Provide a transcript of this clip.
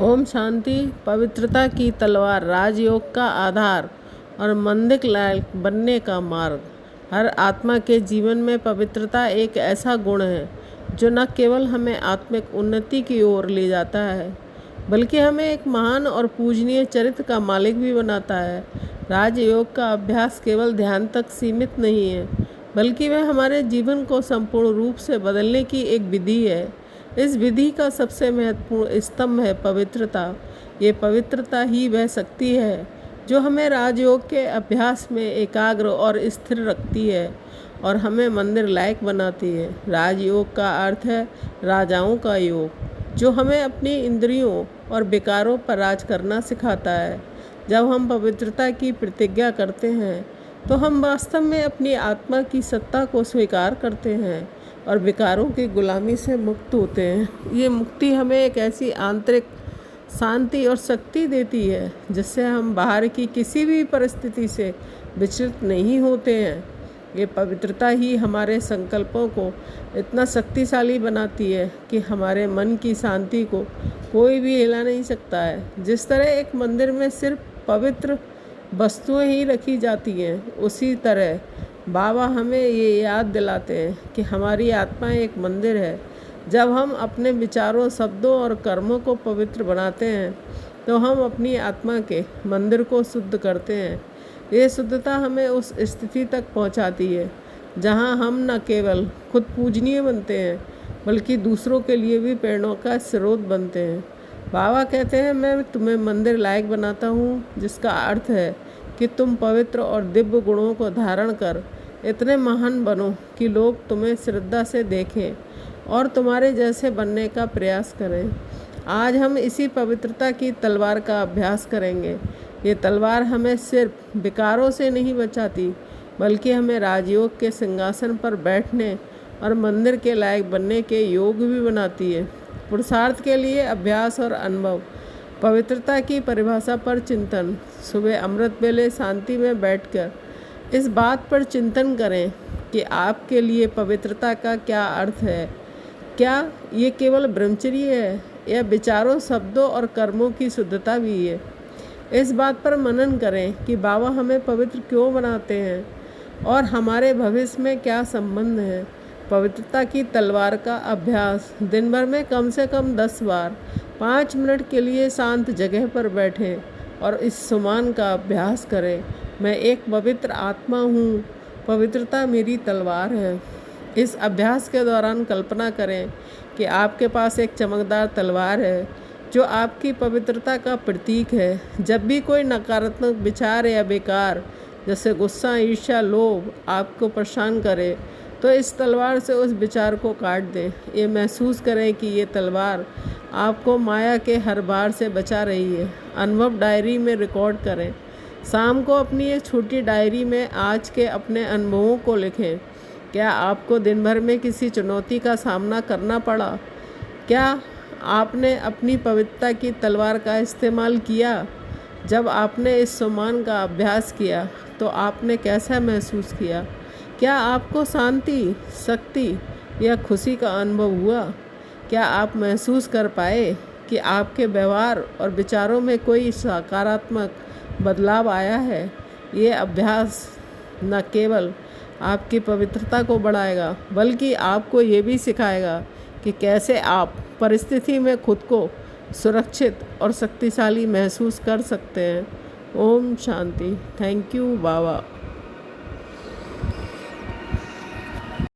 ओम शांति। पवित्रता की तलवार, राजयोग का आधार और मंदिर लायक बनने का मार्ग। हर आत्मा के जीवन में पवित्रता एक ऐसा गुण है जो न केवल हमें आत्मिक उन्नति की ओर ले जाता है बल्कि हमें एक महान और पूजनीय चरित्र का मालिक भी बनाता है। राजयोग का अभ्यास केवल ध्यान तक सीमित नहीं है बल्कि वह हमारे जीवन को संपूर्ण रूप से बदलने की एक विधि है। इस विधि का सबसे महत्वपूर्ण स्तंभ है पवित्रता। ये पवित्रता ही वह शक्ति है जो हमें राजयोग के अभ्यास में एकाग्र और स्थिर रखती है और हमें मंदिर लायक बनाती है। राजयोग का अर्थ है राजाओं का योग, जो हमें अपनी इंद्रियों और विकारों पर राज करना सिखाता है। जब हम पवित्रता की प्रतिज्ञा करते हैं तो हम वास्तव में अपनी आत्मा की सत्ता को स्वीकार करते हैं और विकारों की गुलामी से मुक्त होते हैं। ये मुक्ति हमें एक ऐसी आंतरिक शांति और शक्ति देती है जिससे हम बाहर की किसी भी परिस्थिति से विचलित नहीं होते हैं। ये पवित्रता ही हमारे संकल्पों को इतना शक्तिशाली बनाती है कि हमारे मन की शांति को कोई भी हिला नहीं सकता है। जिस तरह एक मंदिर में सिर्फ पवित्र वस्तुएं ही रखी जाती हैं, उसी तरह बाबा हमें ये याद दिलाते हैं कि हमारी आत्मा एक मंदिर है। जब हम अपने विचारों, शब्दों और कर्मों को पवित्र बनाते हैं तो हम अपनी आत्मा के मंदिर को शुद्ध करते हैं। ये शुद्धता हमें उस स्थिति तक पहुंचाती है जहां हम न केवल खुद पूजनीय बनते हैं बल्कि दूसरों के लिए भी प्रेरणा का स्रोत बनते हैं। बाबा कहते हैं, मैं तुम्हें मंदिर लायक बनाता हूँ, जिसका अर्थ है कि तुम पवित्र और दिव्य गुणों को धारण कर इतने महान बनो कि लोग तुम्हें श्रद्धा से देखें और तुम्हारे जैसे बनने का प्रयास करें। आज हम इसी पवित्रता की तलवार का अभ्यास करेंगे। ये तलवार हमें सिर्फ विकारों से नहीं बचाती बल्कि हमें राजयोग के सिंहासन पर बैठने और मंदिर के लायक बनने के योग्य भी बनाती है। पुरुषार्थ के लिए अभ्यास और अनुभव। पवित्रता की परिभाषा पर चिंतन। सुबह अमृत वेले शांति में बैठकर इस बात पर चिंतन करें कि आपके लिए पवित्रता का क्या अर्थ है। क्या ये केवल ब्रह्मचर्य है या विचारों, शब्दों और कर्मों की शुद्धता भी है। इस बात पर मनन करें कि बाबा हमें पवित्र क्यों बनाते हैं और हमारे भविष्य में क्या संबंध है। पवित्रता की तलवार का अभ्यास। दिन भर में कम से कम 10 बार 5 मिनट के लिए शांत जगह पर बैठें और इस सुमान का अभ्यास करें। मैं एक पवित्र आत्मा हूँ, पवित्रता मेरी तलवार है। इस अभ्यास के दौरान कल्पना करें कि आपके पास एक चमकदार तलवार है जो आपकी पवित्रता का प्रतीक है। जब भी कोई नकारात्मक विचार या विकार जैसे गुस्सा, ईर्ष्या, लोभ आपको परेशान करे तो इस तलवार से उस विचार को काट दें। ये महसूस करें कि ये तलवार आपको माया के हर बार से बचा रही है। अनुभव डायरी में रिकॉर्ड करें। शाम को अपनी एक छोटी डायरी में आज के अपने अनुभवों को लिखें। क्या आपको दिन भर में किसी चुनौती का सामना करना पड़ा? क्या आपने अपनी पवित्रता की तलवार का इस्तेमाल किया? जब आपने इस सम्मान का अभ्यास किया तो आपने कैसा महसूस किया? क्या आपको शांति, शक्ति या खुशी का अनुभव हुआ? क्या आप महसूस कर पाए कि आपके व्यवहार और विचारों में कोई सकारात्मक बदलाव आया है? ये अभ्यास न केवल आपकी पवित्रता को बढ़ाएगा बल्कि आपको ये भी सिखाएगा कि कैसे आप परिस्थिति में खुद को सुरक्षित और शक्तिशाली महसूस कर सकते हैं। Om Shanti. Thank you Baba.